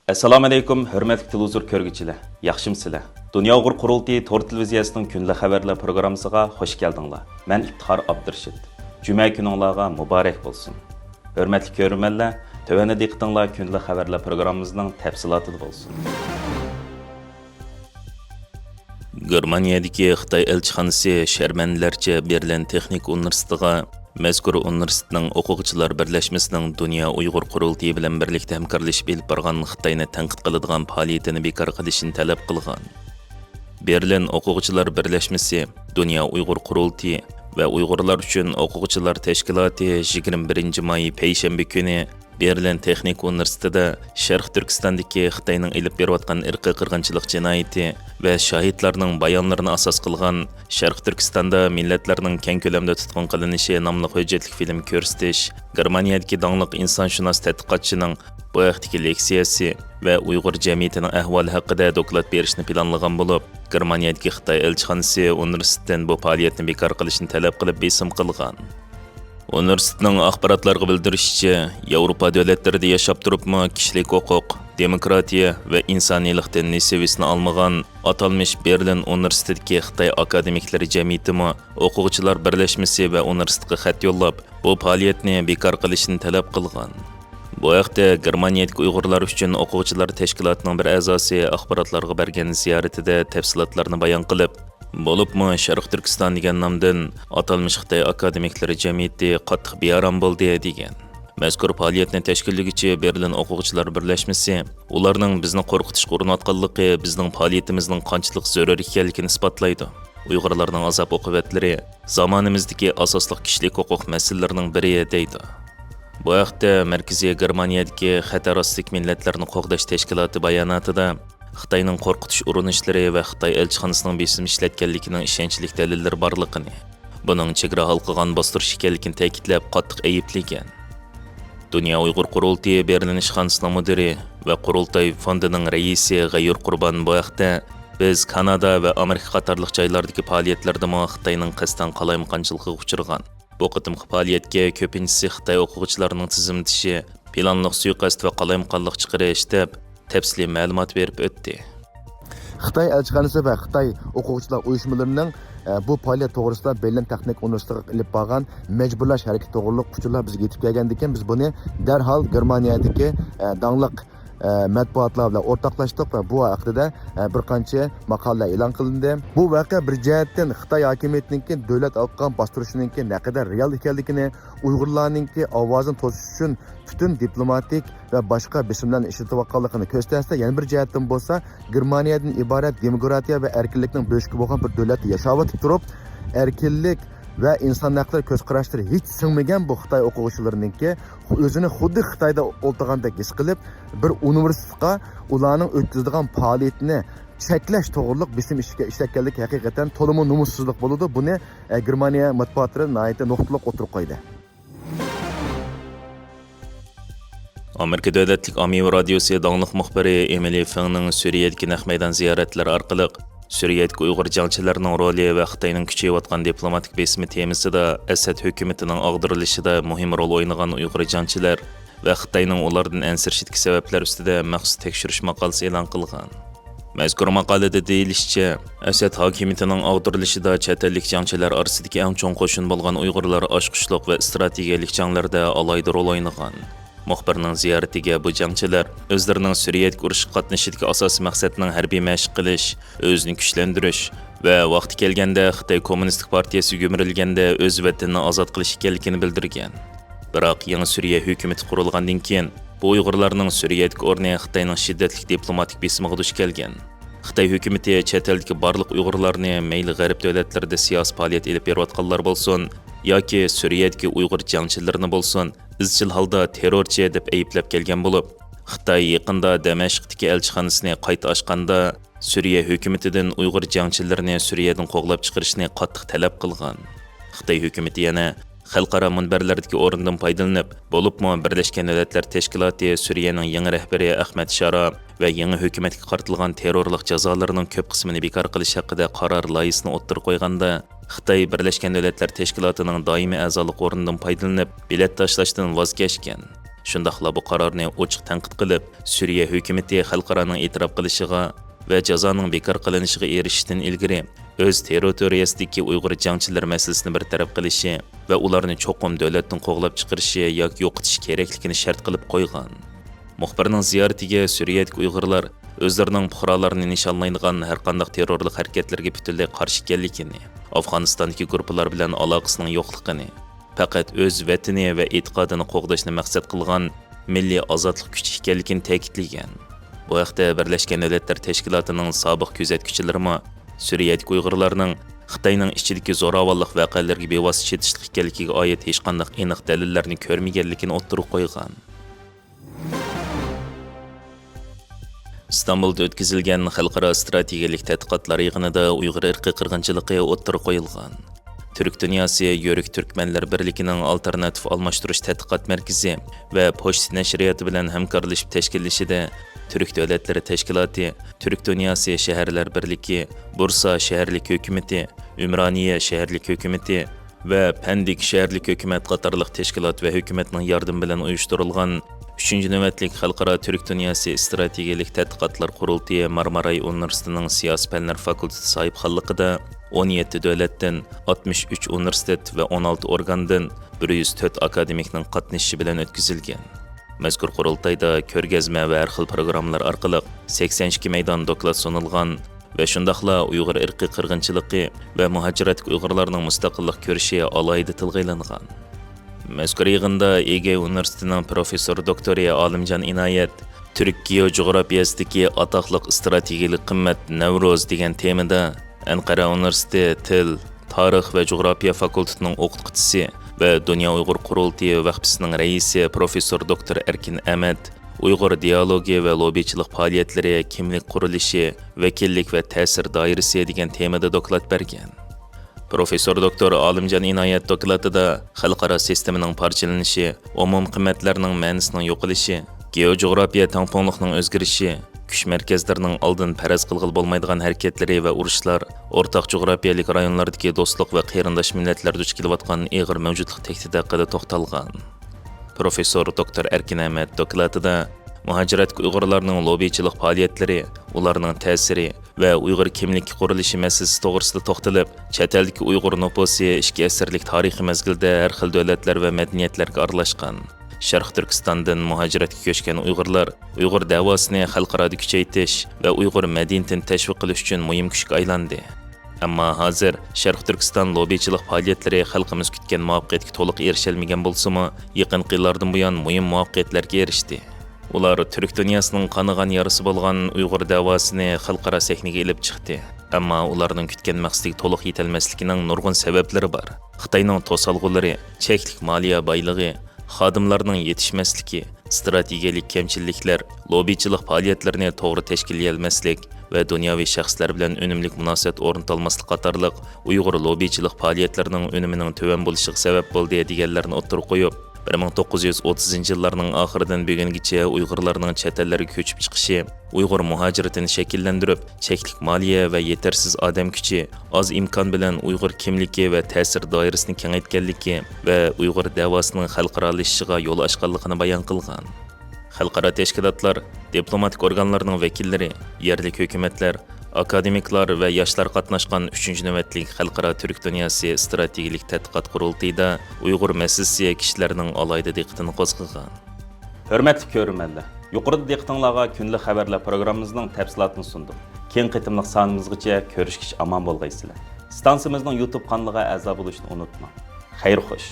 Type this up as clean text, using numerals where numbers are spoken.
Assalomu alaykum, hurmatli televizor ko'rguvchilar. Yaxshimsizlar? Dunyo Uyg'ur qurultiyi to'r televiziyasining kunlik xabarlar programmasiga xush keldinglar. Men Iftixor Abdurshid. Juma kuningizga muborak bo'lsin. Hurmatli ko'ruvchilar, tövəndə diqqətinizlər kunlik xabarlar programmamızın təfsilatı bo'lsin. Germaniyadagi Xitoy elchixonasi sharmandalarcha Berlin Texnik universitetiga mazkur universitetning o'quvchilar birlashmasining Dunyo Uyg'ur qurultiyi bilan birlikda hamkorlashib olib borgan Xitoyni tanqid qiladigan faoliyatini bekor qilishni talab qilgan. Berlin o'quvchilar birlashmasi Dunyo Uyg'ur qurultiyi va Uyg'urlar uchun o'quvchilar tashkiloti 21 may payshanba kuni Berlin Texnik universitetida Sharq Turkistondagi Xitoyning ilib berayotgan irqiy qirg'inchilik jinoyati va shahidlarning bayonlarini asos qilgan Sharq Turkistonda millatlarning keng ko'lamda tutqun qilinishi nomli hujjatli film ko'rsatish, Germaniyadagi dongliq insonshunos tadqiqotchining bu haqdagi leksiyasi va Uyg'ur jamiyatining ahvoli haqida doklad berishni planlagan bo'lib, Germaniyadagi Xitoy elchixonasi universitetdan bu faoliyatni bekor qilishni talab qilib besim qilgan. Universitetning axborotlarga bildirishicha, Yevropa davlatlarida yashab turibmi kishilik huquq, demokratiya va insoniylikdan nasivisini olmagan atalmish Berlin universitetidagi Xitoy akademiklari jamiyatimi o'quvchilar birlashmasi va universitetga xat yo'llab, bu faoliyatni bekor qilishni talab qilgan. Bu haqda Germaniyadagi Uyg'urlar uchun o'quvchilar tashkilotining bir a'zosi axborotlarga bergan ziyoratida tafsilotlarni bayon qilib, bo'libmi Sharq Turkiston degan nomdan atalmish Xitoy akademiklari jamiyati qattiq bearam bo'ldi degan. Mazkur faoliyatni tashkillovchi Berlin o'quvchilar birlashmasi ularning bizni qo'rqitishga urinayotganligi bizning faoliyatimizning qanchalik zarur ekanligini isbotlaydi. Uyg'urlarning azob oqibatlari zamonimizdagi asosli kishilik huquq masalalarining biri deydi. Bu haqda Markaziy Germaniyadagi Xatar ostlik millatlarni qo'g'dash tashkiloti bayonotida Xitoyning qo'rqitish urinishlari va Xitoy elchixonasining besim ishlatganligining ishonchli dalillari borligini, buning chegara halqagan bostirish ekanligini ta'kidlab qattiq ayblagan. Dunyo Uyg'ur qurultiyi Berlin ishxonasining mudiri va qurultoy fondining raisi G'ayur Qurbon bu haqda biz Kanada va Amerika qatorliq joylardagi faoliyatlarda Xitoyning qasddan qalaymaqonchiligiga uchragan. Bu qitimli faoliyatga ko'pinchisi Xitoy o'quvchilarining tizimtishi, planliq suiqasd va qalaymaqonlik chiqarish deb tafsili ma'lumot berib o'tdi. Xitoy elchixonasi va Xitoy o'quvchilar uyushmalarining bu faoliyat to'g'risida Berlin Texnik universitetiga ilib borgan majburlash harakati to'g'riliq uchurlar bizga yetib kelgandan keyin biz buni darhol Germaniyadagi dongliq matbuotlar bilan o'rtoqlashdik va bu haqida bir qancha maqolalar e'lon qilindi. Bu voqea bir jihatdan Xitoy hokimiyatining davlat oqqan bostirishining naqadar real ekanligini, Uyg'urlarning ovozini to'sish uchun butun diplomatik va boshqa bisimlarni ishlatayotganligini ko'rsatsa, yana bir jihatdan bo'lsa, Germaniyadan iborat demokratiya va erkinlikning bo'shki bo'lgan bir davlatda yashab turib, erkinlik va inson haqlari ko'z qarashlari hech singmagan bu Xitoy o'quvchilarininki o'zini xuddi Xitoyda o'ltirgandek his qilib, bir universitetga ularning o'tkazadigan faoliyatini cheklash to'g'riliq bisim ishlatganlik haqiqatan to'liq numussizlik bo'ladi. Buni Germaniya matbuotlari nihoyatda nuqtaliq o'tirib qo'ydi. Amerika davlatlik ommaviy radiosi dongliq muxbiri Emily Fengning Suriyadagi naq maydon ziyoratlari orqali Suriyadagi Uyg'ur jangchilarining roli va Xitoyning kuchayayotgan diplomatik besimi temasida Asad hukumatining og'dirilishida muhim rol o'ynagan Uyg'ur jangchilar va Xitoyning ulardan ansirishidagi sabablar ustida maxsus tekshirish maqolasi e'lon qilgan. Mazkur maqolada deyilishicha, Asad hokimiyatining og'dirilishida chet ellik jangchilar orasidagi eng chong qo'shin bo'lgan Uyg'urlar oshqushliq va strategiyalik janglarda alohida rol o'ynagan. Muxbirning ziyoratiga bu jangchilar o'zlarining Suriyadagi urush qatnashidagi asosiy maqsadining harbiy mashq qilish, o'zini kuchlantirish va vaqti kelganda Xitoy Kommunistik partiyasi yumirilganda o'z vatanini ozod qilish ekanligini bildirgan. Biroq yangi Suriya hukumati qurilgandan keyin bu Uyg'urlarning Suriyadagi o'rni Xitoyning shiddatli diplomatik besimiga duch kelgan. Xitoy hukumati chet eldagi barliq Uyg'urlarni mayli g'arb davlatlarida siyosiy faoliyat olib berayotganlar bo'lsin yoki Suriyadagi Uyg'ur jangchilarini bo'lsin, izchil holda terrorchi deb ayblab kelgan bo'lib, Xitoy yaqinda Damashqdagi elchixonasini qayta ochganda Suriya hukumatidan Uyg'ur jangchilarini Suriyadan qo'g'lab chiqarishni qattiq talab qilgan. Xitoy hukumati yana xalqaro munbarlardagi o'rindan foydalanib, bo'libmi Birlashgan Davlatlar Tashkiloti Suriyaning yangi rahbari Ahmad Shara va yangi hukumatga qartilgan terrorlik jazolarining ko'p qismini bekor qilish haqida qaror loyihasini o'ttirib qo'yganda, Xitoy Birlashgan Davlatlar Tashkilotining doimiy a'zolik o'rnidan foydalanib, bilet tashlashdan voz kechgan. Shundaqla bu qarorni ochiq tanqid qilib, Suriya hukumati xalqaroning e'tirof qilishiga va jazoning bekor qilinishiga erishishdan ilgari o'z territoriyasidagi Uyg'ur jangchilar masalasini bartaraf qilishi va ularni cho'qim davlatdan qo'g'lab chiqarishi yoki yo'qotish kerakligini shart qilib qo'ygan. Muxbirning ziyoratiga Suriyadagi Uyg'urlar o'zlarining fuqarolarini nishonlaydigan har qanday terrorlik harakatlarga butunlay qarshi ekanligini, Afg'onistondagi guruhlar bilan aloqasining yo'qligini, faqat o'z vatani va e'tiqodini qo'g'dashni maqsad qilgan milliy ozodlik kuchi ekanligini ta'kidlagan. Bu haqda Birlashgan Davlatlar Tashkilotining sobiq kuzatuvchilari Suriyadagi Uyg'urlarning Xitoyning ichidagi zo'ravonlik voqealariga bevosita chetishlik ekanligiga oid hech qanday aniq dalillarni ko'rmaganligini o'ttirib qo'ygan. İstanbul'da o'tkazilgan xalqaro strategik tadqiqotlar yig'inida Uyg'ur irqiy qirg'inchiligi o'ttirib qo'yilgan. Türk Dünyası Yörük Türkmenler Birliği'nin alternatif almashtirish tadqiqot markazi va Pochta nashriyati bilan hamkorlashib tashkillashida Türk Devletleri Teşkilatı, Türk Dünyası Şehirler Birliği, Bursa Şehirlik Hükümeti, Ümraniye Şehirlik Hükümeti ve Pendik Şehirlik Hükümet qatarlıq teşkilat ve hükümetinin yardım bilan uyushtirilgan 3. navbatlik Xalqaro Türk Dünyası Strategik Tadqiqotlar Qurultayı Marmaray Universitetining Siyosiy fanlar fakulteti sahibxonligida 17 davlatdan 63 universitet ve 16 organdan 104 akademikning qatnashishi bilan o'tkazilgan. Mazkur qurultayda ko'rgazma va har xil programmalar orqali 82 maydon doklad sunilgan va shundaqla Uyg'ur irqiy qirg'inchiligi va muhojirat Uyg'urlarning mustaqillik ko'rishi alohida tilga ilingan. Mazkur yig'inda Ege Universitetining professor doktori Olimjon Inoyat Türk geojografiyasidagi atoqliq strategik qimmat Navro'z degan temada Anqara Universiteti Til, Tarix va Jo'g'rofiya fakultetining o'qituvchisi ve Dünya Uyghur Qurultayı Vaqfisining raisi professor doktor Erkin Ahmad Uyg'ur dialogi ve lobbichilik faoliyatları kimlik qurilishi, vakillik ve ta'sir doirasi degan temada doklad bergan. Professor doktor Olimjon Inoyat dokladida xalqaro sistemaning parchalanishi, umum qimmatlarning ma'nisining yo'qolishi, geojografiya tangpongligining o'zgarishi, kuch markazlarining oldin faraz qilg'il bo'lmaydigan harakatlari va urushlar, o'rtaq jo'grafiyalik rayonlardagi do'stlik va qarindosh millatlar duch kelayotgan ig'ir mavjudlik tahdidi haqida to'xtalgan. Professor doktor Erkin Ahmad dokladida muhojirat Uyg'urlarning lobbichilik faoliyatlari, ularning ta'siri va Uyg'ur kimlik qurilishi masalasi to'g'risida to'xtalib, chet eldagi Uyg'ur nufusi 2 asrlik tarixiy mezgilda har xil davlatlar va madaniyatlarga aralashgan. Sharq Turkistondan muhojiratga ko'chgan Uyg'urlar Uyg'ur davosini xalqaroda kuchaytirish va Uyg'ur madaniyatini tashviq qilish uchun muhim kuchga aylandi. Ammo hozir Sharq Turkiston lobbichilik faoliyatlari xalqimiz kutgan muvaffaqiyatga to'liq erishalmagan bo'lsa-mu, yaqinqi yillardan buyon muhim muvaffaqiyatlarga erishdi. Ular Türk Dünyasının qanigan yarısı bo'lgan Uyg'ur davosini xalqaro sahnaga olib chiqdi. Ammo ularning kutgan maqsadiga to'liq yetilmasligining nurg'un sabablari bor. Xitoyning to'salg'ulari, cheklik moliya boyligi, xodimlarning yetishmasligi, strategiyalik kamchiliklar, lobbichilik faoliyatlarini to'g'ri tashkil etmaslik va dunyoviy shaxslar bilan unumli munosabat o'rnatilmaslik qatorliq Uyg'ur lobbichilik faoliyatlarining unimining tuvan bo'lishiga sabab bo'ldi deganlarni o'ttirib qo'yib, 1930-yillarning oxiridan bugungacha Uyg'urlarning chet ellarga ko'chib chiqishi, Uyg'ur muhojiratini shakllantirib, cheklik moliya va yetarsiz odam kuchi, oz imkon bilan Uyg'ur kimligi va ta'sir doirasini kengaytganligi va Uyg'ur davosining xalqarolashishiga yo'l ochganligini bayon qilgan. Xalqaro tashkilotlar, diplomatik organlarning vakillari, yerlik hukumatlar, akademiklar va yoshlar qatnashgan 3-navbatlik Xalqaro Türk Dünyası Strategik Tadqiqot Qurultayida Uyg'ur masalasi kishilarning alohida diqqatini qo'zg'agan. Hörmətli görürmənlər, yuqorida diqqətinizə günlük xəbərlər proqramımızın təfsilatını sundum. Keng qitimliq sanımızgacha ko'rishkish aman bo'lgaysizlar. Stansiyamızın YouTube kanalıga a'zo bo'lishni unutmang. Xayr xo'sh.